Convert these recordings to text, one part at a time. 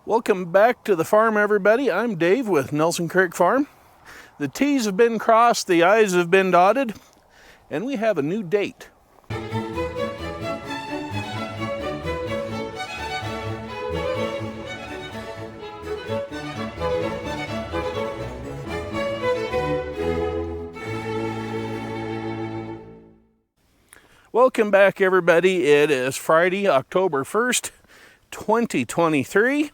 Welcome back to the farm, everybody. I'm Dave with Nelson Creek Farm. The T's have been crossed, the I's have been dotted, and we have a new date. Welcome back, everybody. It is Friday, October 1st, 2023.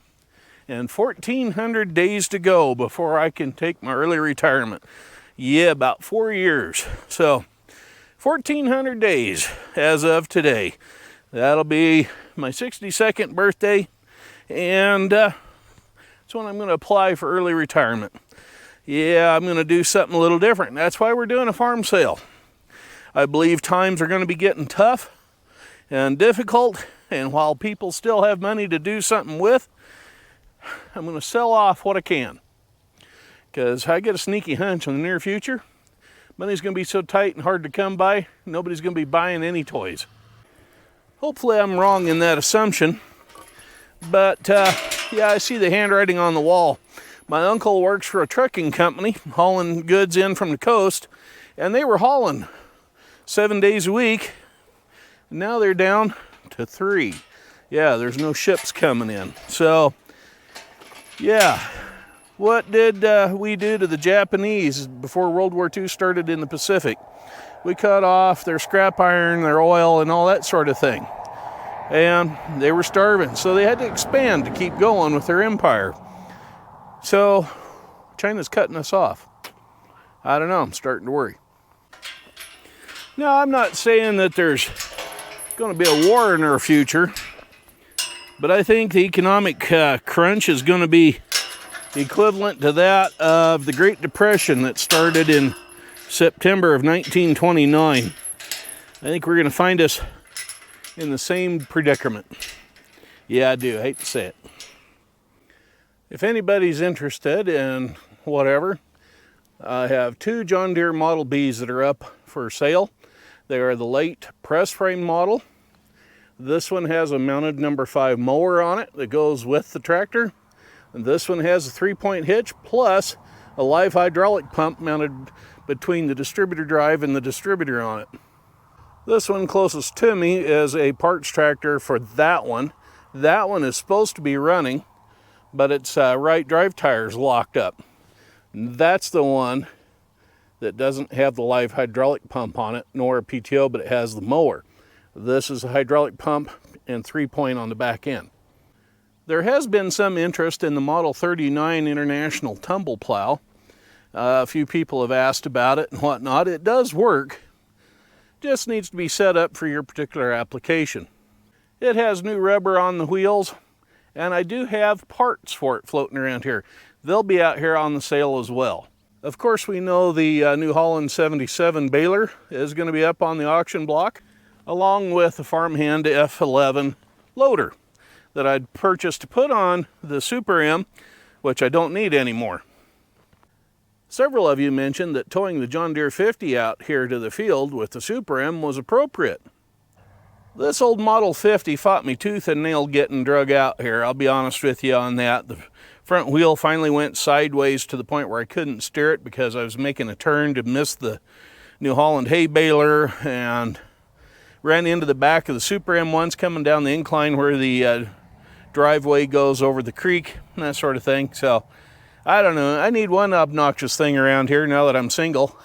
And 1,400 days to go before I can take my early retirement. Yeah, about 4 years. So, 1,400 days as of today. That'll be my 62nd birthday, and that's when I'm going to apply for early retirement. Yeah, I'm going to do something a little different. That's why we're doing a farm sale. I believe times are going to be getting tough and difficult, and while people still have money to do something with, I'm going to sell off what I can, because I get a sneaky hunch in the near future, money's going to be so tight and hard to come by, nobody's going to be buying any toys. Hopefully I'm wrong in that assumption, but yeah, I see the handwriting on the wall. My uncle works for a trucking company, hauling goods in from the coast, and they were hauling 7 days a week. Now they're down to 3. Yeah, there's no ships coming in. So yeah, what did we do to the Japanese before World War II started in the Pacific? We cut off their scrap iron, their oil, and all that sort of thing. And they were starving, so they had to expand to keep going with their empire. So China's cutting us off. I don't know, I'm starting to worry. Now, I'm not saying that there's going to be a war in our future, but I think the economic crunch is going to be equivalent to that of the Great Depression that started in September of 1929. I think we're going to find us in the same predicament. Yeah, I do. I hate to say it. If anybody's interested in whatever, I have 2 John Deere Model Bs that are up for sale. They are the late press frame model. This one has a mounted number 5 mower on it that goes with the tractor. And this one has a 3-point hitch plus a live hydraulic pump mounted between the distributor drive and the distributor on it. This one closest to me is a parts tractor for that one. That one is supposed to be running, but its right drive tire is locked up. That's the one that doesn't have the live hydraulic pump on it, nor a PTO, but it has the mower. This is a hydraulic pump and 3-point on the back end. There has been some interest in the Model 39 International Tumble Plow. A few people have asked about it and whatnot. It does work, just needs to be set up for your particular application. It has new rubber on the wheels, and I do have parts for it floating around here. They'll be out here on the sale as well. Of course, we know the New Holland 77 baler is going to be up on the auction block, along with the Farmhand F11 loader that I'd purchased to put on the Super M, which I don't need anymore. Several of you mentioned that towing the John Deere 50 out here to the field with the Super M was appropriate. This old Model 50 fought me tooth and nail getting drug out here, I'll be honest with you on that. The front wheel finally went sideways to the point where I couldn't steer it because I was making a turn to miss the New Holland hay baler, and ran into the back of the Super M once coming down the incline where the driveway goes over the creek and that sort of thing. So I don't know, I need one obnoxious thing around here now that I'm single.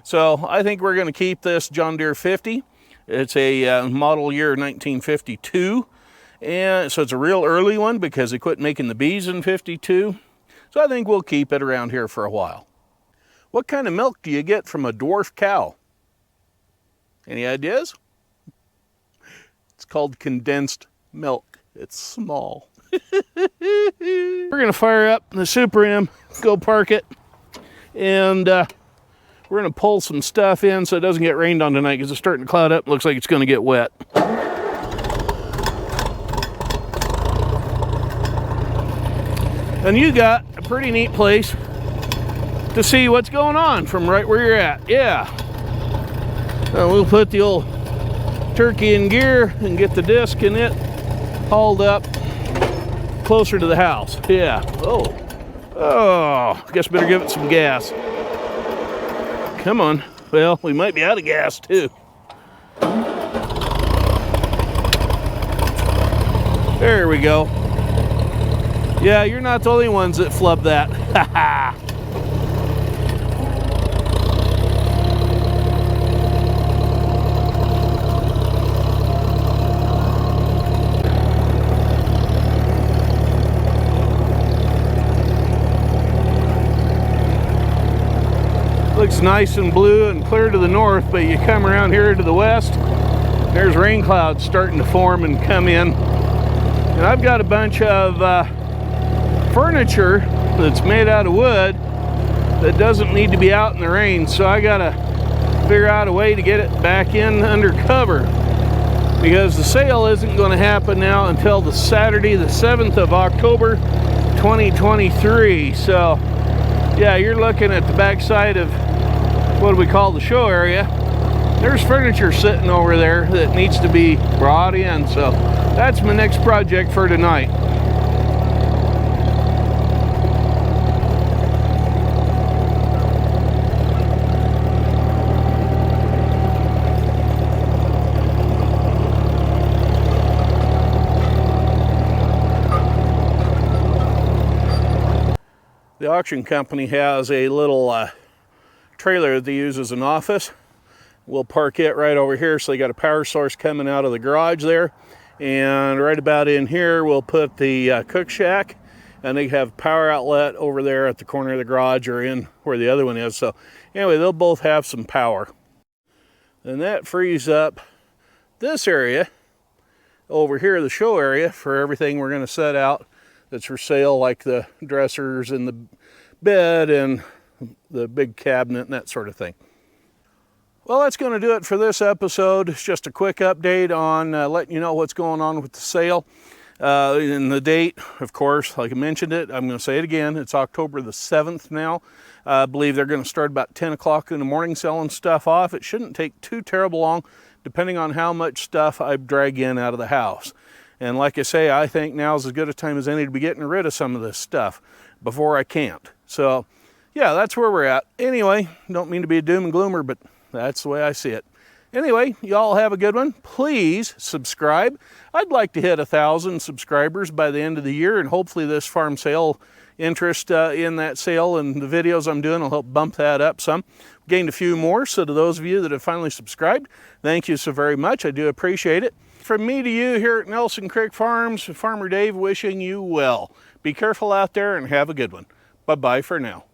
So I think we're going to keep this John Deere 50. It's a model year 1952, and so it's a real early one because they quit making the Bs in 52. So I think we'll keep it around here for a while. What kind of milk do you get from a dwarf cow? Any ideas? It's called condensed milk. It's small. We're going to fire up the Super M, go park it, and we're going to pull some stuff in so it doesn't get rained on tonight because it's starting to cloud up. Looks like it's going to get wet. And you got a pretty neat place to see what's going on from right where you're at. Yeah. We'll put the old turkey in gear and get the disc in it hauled up. closer to the house. Yeah. Oh, I guess better give it some gas. Come on. Well, we might be out of gas too. There we go. Yeah, you're not the only ones that flub that. Ha ha. Looks nice and blue and clear to the north, but you come around here to the west, there's rain clouds starting to form and come in. And I've got a bunch of furniture that's made out of wood that doesn't need to be out in the rain, so I gotta figure out a way to get it back in under cover, because the sale isn't going to happen now until the Saturday the 7th of October 2023. So yeah, you're looking at the backside of what do we call the show area. There's furniture sitting over there that needs to be brought in, so that's my next project for tonight. The auction company has a little trailer that they use as an office. We'll park it right over here, so they got a power source coming out of the garage there, and right about in here we'll put the cook shack, and they have power outlet over there at the corner of the garage or in where the other one is. So anyway, they'll both have some power. And that frees up this area over here, the show area, for everything we're going to set out that's for sale, like the dressers and the bed and the big cabinet and that sort of thing. Well, that's going to do it for this episode. It's just a quick update on letting you know what's going on with the sale. And the date, of course, like I mentioned it, I'm going to say it again, it's October the 7th now. I believe they're going to start about 10 o'clock in the morning selling stuff off. It shouldn't take too terrible long, depending on how much stuff I drag in out of the house. And like I say, I think now's as good a time as any to be getting rid of some of this stuff before I can't. So yeah, that's where we're at. Anyway, don't mean to be a doom and gloomer, but that's the way I see it. Anyway, y'all have a good one. Please subscribe. I'd like to hit 1,000 subscribers by the end of the year, and hopefully this farm sale interest in that sale and the videos I'm doing will help bump that up some. Gained a few more, so to those of you that have finally subscribed, thank you so very much. I do appreciate it. From me to you here at Nelson Creek Farms, Farmer Dave wishing you well. Be careful out there and have a good one. Bye-bye for now.